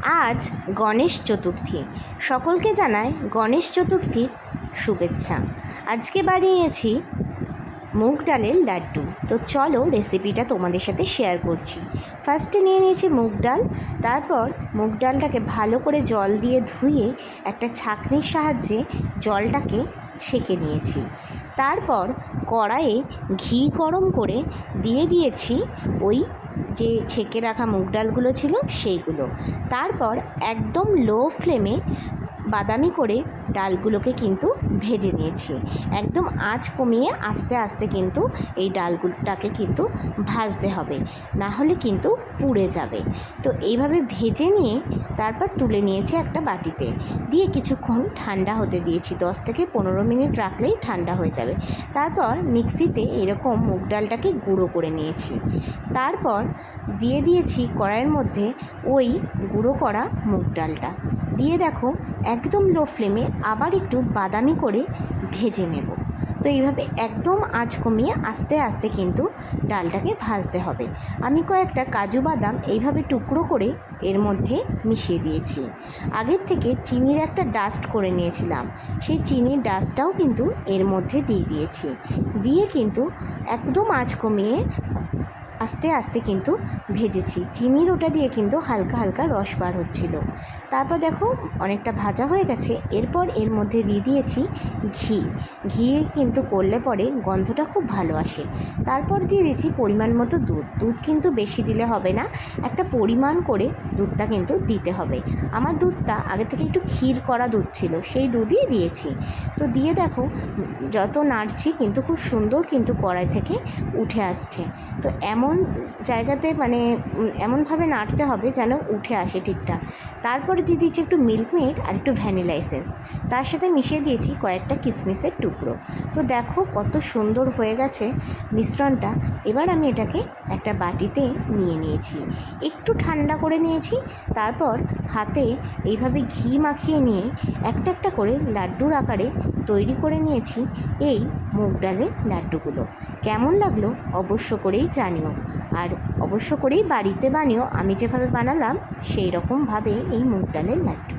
আজ গণেশ চতুর্থী। সকলকে জানাই গণেশ চতুর্থীর শুভেচ্ছা। আজকে বানিয়েছি মুগ ডালের লাড্ডু। তো চলো রেসিপিটা তোমাদের সাথে শেয়ার করছি। ফার্স্টে নিয়ে নিয়েছি মুগ ডাল। তারপর মুগ ডালটাকে ভালো করে জল দিয়ে ধুয়ে একটা ছাঁকনির সাহায্যে জলটাকে ছেঁকে নিয়েছি। তারপর কড়াইয়ে ঘি গরম করে দিয়ে দিয়েছি ওই যে ছেঁকে রাখা মুগ ডালগুলো ছিল সেইগুলো। তারপর একদম লো ফ্লেমে বাদামি করে ডালগুলোকে কিন্তু ভেজে নিয়েছি। একদম আঁচ কমিয়ে আস্তে আস্তে কিন্তু এই ডালগুলোটাকে কিন্তু ভাজতে হবে, না হলে কিন্তু পুড়ে যাবে। তো এইভাবে ভেজে নিয়ে তারপর তুলে নিয়েছি একটা বাটিতে, দিয়ে কিছুক্ষণ ঠান্ডা হতে দিয়েছি। 10 থেকে 15 মিনিট রাখলেই ঠান্ডা হয়ে যাবে। তারপর মিক্সিতে এরকম মুগ ডালটাকে গুঁড়ো করে নিয়েছি। তারপর দিয়ে দিয়েছি কড়াইয়ের মধ্যে ওই গুঁড়ো করা মুগ ডালটা দিয়ে দেখো একদম লো ফ্লেমে আবার একটু বাদামি করে ভেজে নেব। তো এইভাবে একদম আঁচ কমিয়ে আস্তে আস্তে কিন্তু ডালটাকে ভাজতে হবে। আমি কয়েকটা কাজু বাদাম এইভাবে টুকরো করে এর মধ্যে মিশিয়ে দিয়েছি। আগের থেকে চিনির একটা ডাস্ট করে নিয়েছিলাম, সেই চিনির ডাস্টটাও কিন্তু এর মধ্যে দিয়ে দিয়েছি। দিয়ে কিন্তু একদম আঁচ কমিয়ে আস্তে আস্তে কিন্তু ভেজেছি। চিনির ওটা দিয়ে কিন্তু হালকা হালকা রস বার হচ্ছিল। তারপর দেখো অনেকটা ভাজা হয়ে গেছে। এরপর এর মধ্যে দিয়ে দিয়েছি ঘি কিন্তু করলে পরে গন্ধটা খুব ভালো আসে। তারপর দিয়ে দিয়েছি পরিমাণ মতো দুধ কিন্তু বেশি দিলে হবে না, একটা পরিমাণ করে দুধটা কিন্তু দিতে হবে। আমার দুধটা আগে থেকে একটু ক্ষীর করা দুধ ছিল, সেই দুধই দিয়েছি। তো দিয়ে দেখো যত নাড়ছি কিন্তু খুব সুন্দর কিন্তু কড়াই থেকে উঠে আসছে। তো এমন জায়গাতে মানে এমনভাবে নাড়তে হবে যেন উঠে আসে ঠিকঠাক। তারপরে দিয়ে দিয়েছি একটু মিল্ক মেড আর একটু ভ্যানিলা এসেন্স, তার সাথে মিশিয়ে দিয়েছি কয়েকটা কিশমিশের টুকরো। তো দেখো কত সুন্দর হয়ে গেছে মিশ্রণটা। এবার আমি এটাকে একটা বাটিতে নিয়ে নিয়েছি, একটু ঠান্ডা করে নিয়েছি। তারপর হাতে এইভাবে ঘি মাখিয়ে নিয়ে একটা একটা করে লাড্ডুর আকারে তৈরি করে নিয়েছি এই মুগ ডালের লাড্ডুগুলো। কেমন লাগলো অবশ্য করেই জানিও, আর অবশ্য করেই বাড়িতে বানিও। আমি যেভাবে বানালাম সেই রকমভাবে এই মুগ ডালের লাড্ডু।